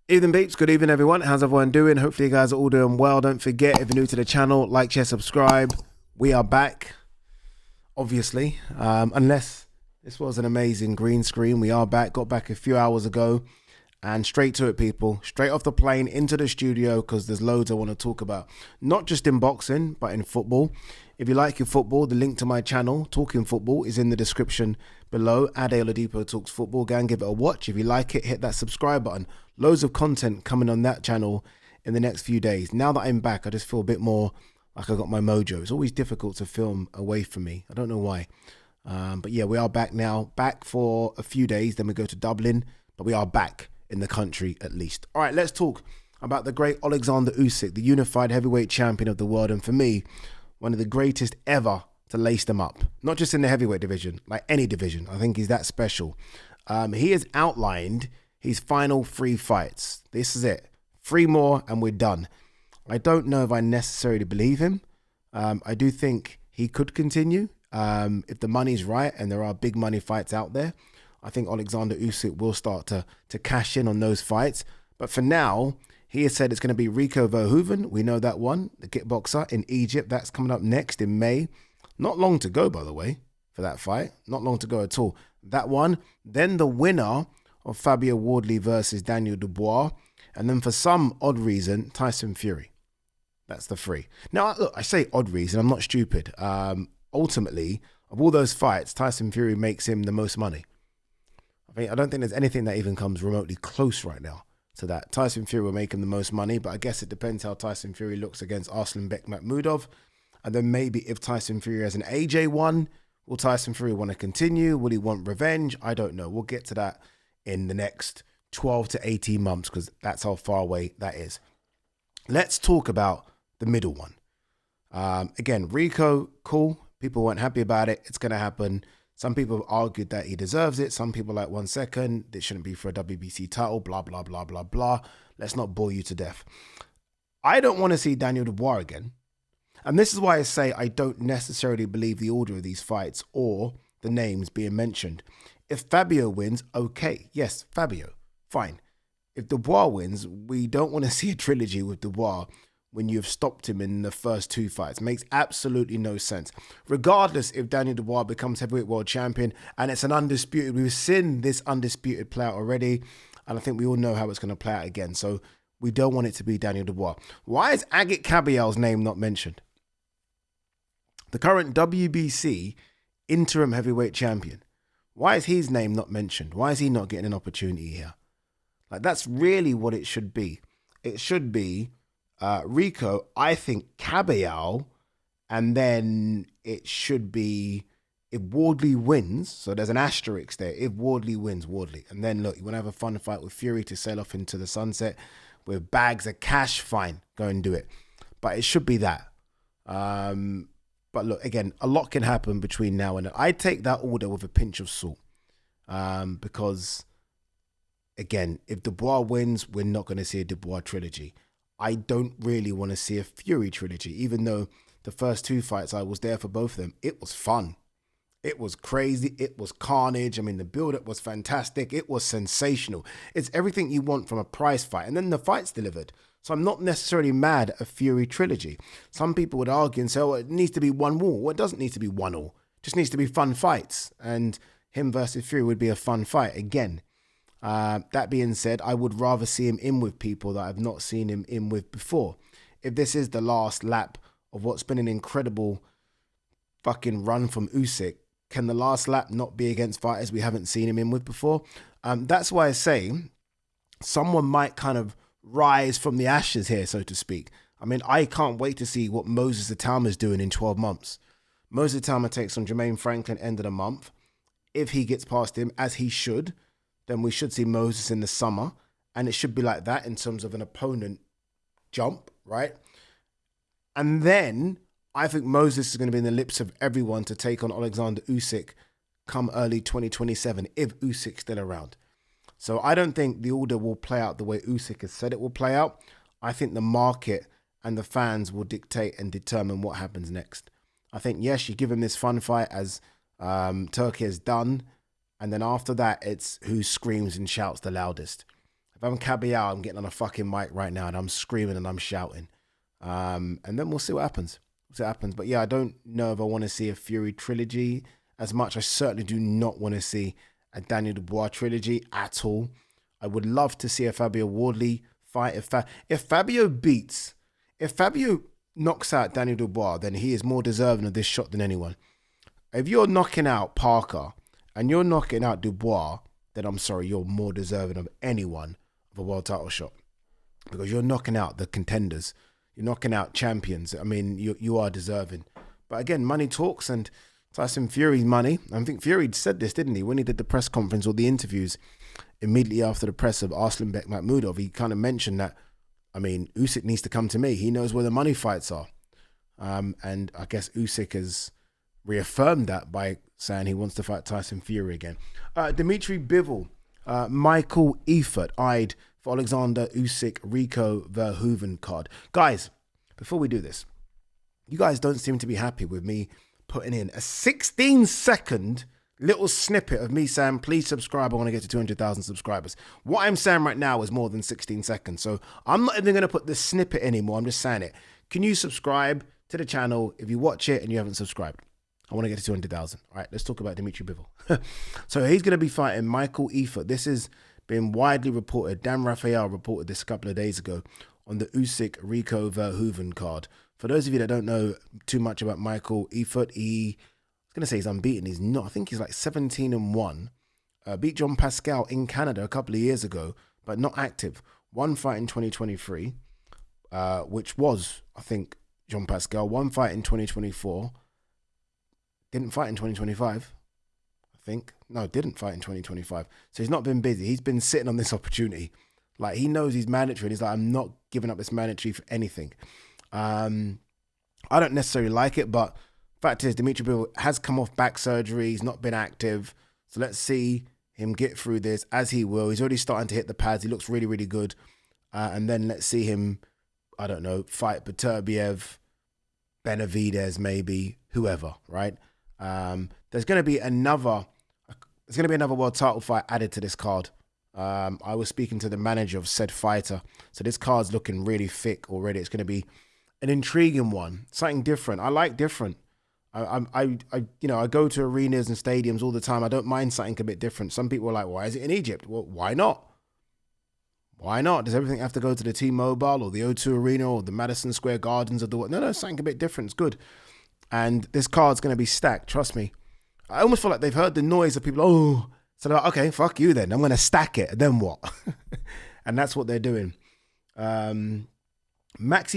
Evening peeps, good evening everyone. How's everyone doing? Hopefully you guys are all doing well. Don't forget, if you're new to the channel, like, share, subscribe. We are back, obviously. Unless this was an amazing green screen, we are back. Got back a few hours ago. And straight to it, people. Straight off the plane into the studio because there's loads I want to talk about. Not just in boxing, but in football. If you like your football, the link to my channel, Talking Football, is in the description below. Add OLADIPO Talks Football. Go and give it a watch. If you like it, hit that subscribe button. Loads of content coming on that channel in the next few days. Now that I'm back, I just feel a bit more like I got my mojo. It's always difficult to film away from me. I don't know why. But yeah, we are back now. Back for a few days. Then we go to Dublin. But we are back in the country at least. All right, let's talk about the great Oleksandr Usyk, the unified heavyweight champion of the world. And for me, one of the greatest ever to lace them up. Not just in the heavyweight division, like any division. I think he's that special. He has outlined his final 3 fights. This is it. 3 more and we're done. I don't know if I necessarily believe him. I do think he could continue. If the money's right and there are big money fights out there, I think Oleksandr Usyk will start to cash in on those fights. But for now, he has said it's going to be Rico Verhoeven. We know that one, the kickboxer in Egypt. That's coming up next in May. Not long to go, by the way, for that fight. Not long to go at all. That one. Then the winner of Fabio Wardley versus Daniel Dubois. And then for some odd reason, Tyson Fury. That's the 3. Now, look, I say odd reason. I'm not stupid. Ultimately, of all those fights, Tyson Fury makes him the most money. I don't think there's anything that even comes remotely close right now to that. Tyson Fury will make him the most money, but I guess it depends how Tyson Fury looks against Arslan Bekmambetov. And then maybe if Tyson Fury has an AJ one, will Tyson Fury want to continue? Will he want revenge? I don't know. We'll get to that in the next 12 to 18 months because that's how far away that is. Let's talk about the middle one. Again, Rico, cool. People weren't happy about it. It's going to happen. Some people have argued that he deserves it. Some people like 1 second. It shouldn't be for a WBC title, blah, blah, blah, blah, blah. Let's not bore you to death. I don't want to see Daniel Dubois again. And this is why I say I don't necessarily believe the order of these fights or the names being mentioned. If Fabio wins, okay. Yes, Fabio, fine. If Dubois wins, we don't want to see a trilogy with Dubois when you've stopped him in the first 2 fights. Makes absolutely no sense. Regardless if Daniel Dubois becomes heavyweight world champion and it's an undisputed, we've seen this undisputed play out already, and I think we all know how it's going to play out again. So we don't want it to be Daniel Dubois. Why is Agit Kabayel's name not mentioned? The current WBC interim heavyweight champion. Why is his name not mentioned? Why is he not getting an opportunity here? Like, that's really what it should be. It should be Rico, I think Kabayel, and then it should be if Wardley wins, so there's an asterisk there, if Wardley wins, Wardley. And then look, you want to have a fun fight with Fury to sail off into the sunset with bags of cash, fine, go and do it. But it should be that. But look, again, a lot can happen between now and then. I take that order with a pinch of salt because, again, if Dubois wins, we're not going to see a Dubois trilogy. I don't really want to see a Fury trilogy, even though the first 2 fights, I was there for both of them. It was fun. It was crazy. It was carnage. I mean, the build-up was fantastic. It was sensational. It's everything you want from a prize fight. And then the fights delivered. So I'm not necessarily mad at a Fury trilogy. Some people would argue and say, oh, it needs to be 1 all. Well, it doesn't need to be 1 all. It just needs to be fun fights. And him versus Fury would be a fun fight again. That being said, I would rather see him in with people that I've not seen him in with before. If this is the last lap of what's been an incredible fucking run from Usyk, can the last lap not be against fighters we haven't seen him in with before? That's why I say someone might kind of rise from the ashes here, so to speak. I mean, I can't wait to see what Moses Itauma is doing in 12 months. Moses Itauma takes on Jermaine Franklin end of the month. If he gets past him, as he should, then we should see Moses in the summer. And it should be like that in terms of an opponent jump, right? And then I think Moses is going to be in the lips of everyone to take on Oleksandr Usyk come early 2027, if Usyk's still around. So I don't think the order will play out the way Usyk has said it will play out. I think the market and the fans will dictate and determine what happens next. I think, yes, you give him this fun fight as Turkey has done. And then after that, it's who screams and shouts the loudest. If I'm Kabayel, I'm getting on a fucking mic right now and I'm screaming and I'm shouting. And then we'll see what happens. But yeah, I don't know if I want to see a Fury trilogy as much. I certainly do not want to see a Daniel Dubois trilogy at all. I would love to see a Fabio Wardley fight. If Fabio knocks out Daniel Dubois, then he is more deserving of this shot than anyone. If you're knocking out Parker and you're knocking out Dubois, then I'm sorry, you're more deserving of anyone of a world title shot, because you're knocking out the contenders. You're knocking out champions. I mean, you are deserving. But again, money talks, and Tyson Fury's money. I think Fury said this, didn't he? When he did the press conference or the interviews immediately after the press of Arslanbek Makhmudov, he kind of mentioned that, I mean, Usyk needs to come to me. He knows where the money fights are. And I guess Usyk has reaffirmed that by saying he wants to fight Tyson Fury again. Dmitry Bivol, Michael Eifert eyed for Oleksandr Usyk Rico Verhoeven card. Guys, before we do this, you guys don't seem to be happy with me putting in a 16-second little snippet of me saying, please subscribe, I want to get to 200,000 subscribers. What I'm saying right now is more than 16 seconds, so I'm not even going to put this snippet anymore. I'm just saying it. Can you subscribe to the channel if you watch it and you haven't subscribed? I want to get to 200,000. All right, let's talk about Dmitry Bivol. So he's going to be fighting Michael Eifert. This has been widely reported. Dan Raphael reported this a couple of days ago on the Usyk Rico Verhoeven card. For those of you that don't know too much about Michael Eifert, I was going to say he's unbeaten. He's not. I think he's like 17-1. Beat John Pascal in Canada a couple of years ago, but not active. One fight in 2023, which was, I think, John Pascal. One fight in 2024. Didn't fight in 2025, I think. No, didn't fight in 2025. So he's not been busy. He's been sitting on this opportunity. Like, he knows he's mandatory, and he's like, I'm not giving up this mandatory for anything. I don't necessarily like it, but fact is, Dmitry Bivol has come off back surgery. He's not been active. So let's see him get through this as he will. He's already starting to hit the pads. He looks really, really good. And then let's see him, I don't know, fight Beterbiev, Benavidez maybe, whoever, right? There's going to be another world title fight added to this card. I was speaking to the manager of said fighter. So this card's looking really thick already. It's going to be an intriguing one, something different. I like different. I go to arenas and stadiums all the time. I don't mind something a bit different. Some people are like, why is it in Egypt? Well, why not? Why not? Does everything have to go to the T-Mobile or the O2 Arena or the Madison Square Gardens of the world? No, something a bit different. It's good. And this card's going to be stacked. Trust me. I almost feel like they've heard the noise of people. So they're like, okay, fuck you then. I'm going to stack it. Then what? And that's what they're doing. Maxi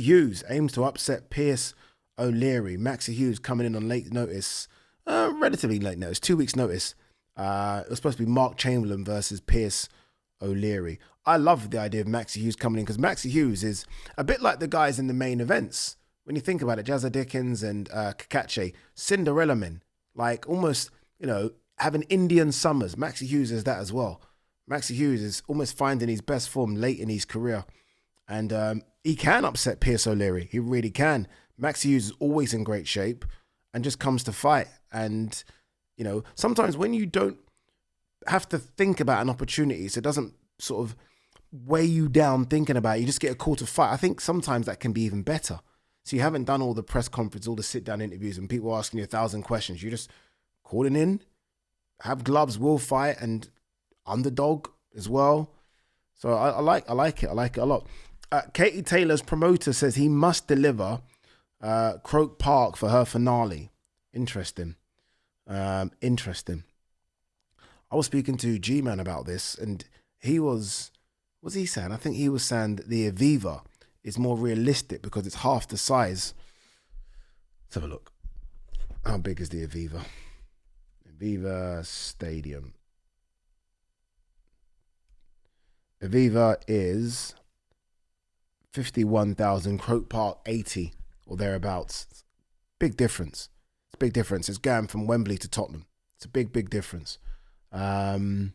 Hughes aims to upset Pierce O'Leary. Maxi Hughes coming in on late notice. Relatively late notice. 2 weeks notice. It was supposed to be Mark Chamberlain versus Pierce O'Leary. I love the idea of Maxi Hughes coming in, because Maxi Hughes is a bit like the guys in the main events. When you think about it, Jazza Dickens and Kakache, Cinderella men, like almost, having Indian summers. Maxi Hughes is that as well. Maxi Hughes is almost finding his best form late in his career. And he can upset Pierce O'Leary. He really can. Maxi Hughes is always in great shape and just comes to fight. And, sometimes when you don't have to think about an opportunity, so it doesn't sort of weigh you down thinking about it, you just get a call to fight. I think sometimes that can be even better. So you haven't done all the press conference, all the sit-down interviews, and people asking you 1,000 questions. You just calling in, have gloves, will fight, and underdog as well. So I like it. I like it a lot. Katie Taylor's promoter says he must deliver Croke Park for her finale. Interesting. Interesting. I was speaking to G-Man about this, and what's he saying? I think he was saying that the Aviva is more realistic because it's half the size. Let's have a look. How big is the Aviva? Aviva Stadium. Aviva is 51,000. Croke Park 80 or thereabouts. Big difference. It's a big difference. It's going from Wembley to Tottenham. It's a big, big difference. And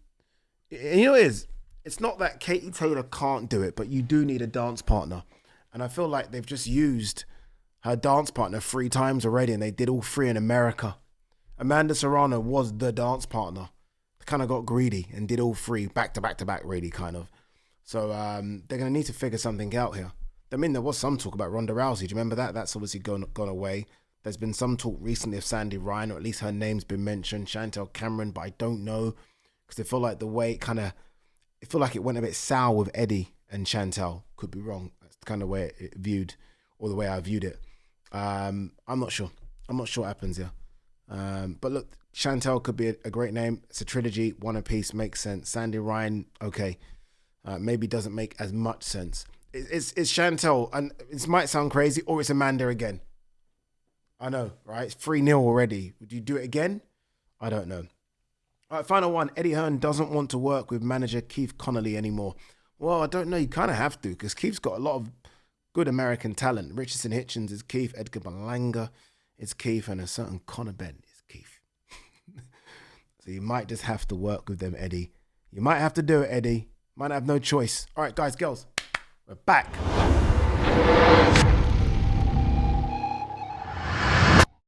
you know what it is? It's not that Katie Taylor can't do it, but you do need a dance partner. And I feel like they've just used her dance partner 3 times already, and they did all 3 in America. Amanda Serrano was the dance partner. They kind of got greedy and did all 3 back to back to back, really, kind of. So they're going to need to figure something out here. I mean, there was some talk about Ronda Rousey. Do you remember that? That's obviously gone away. There's been some talk recently of Sandy Ryan, or at least her name's been mentioned. Chantel Cameron, but I don't know. Because I feel like the way it feel like it went a bit sour with Eddie and Chantel. Could be wrong. That's the kind of way it viewed, or the way I viewed it. I'm not sure. I'm not sure what happens here. But look, Chantel could be a great name. It's a trilogy, one apiece, makes sense. Sandy Ryan, okay. Maybe doesn't make as much sense. It's Chantel, and it might sound crazy, or it's Amanda again. I know, right? It's 3-0 already. Would you do it again? I don't know. All right, final one. Eddie Hearn doesn't want to work with manager Keith Connolly anymore. Well, I don't know. You kind of have to, because Keith's got a lot of good American talent. Richardson Hitchens is Keith. Edgar Berlanga is Keith. And a certain Conor Benn is Keith. So you might just have to work with them, Eddie. You might have to do it, Eddie. Might have no choice. All right, guys, girls, we're back.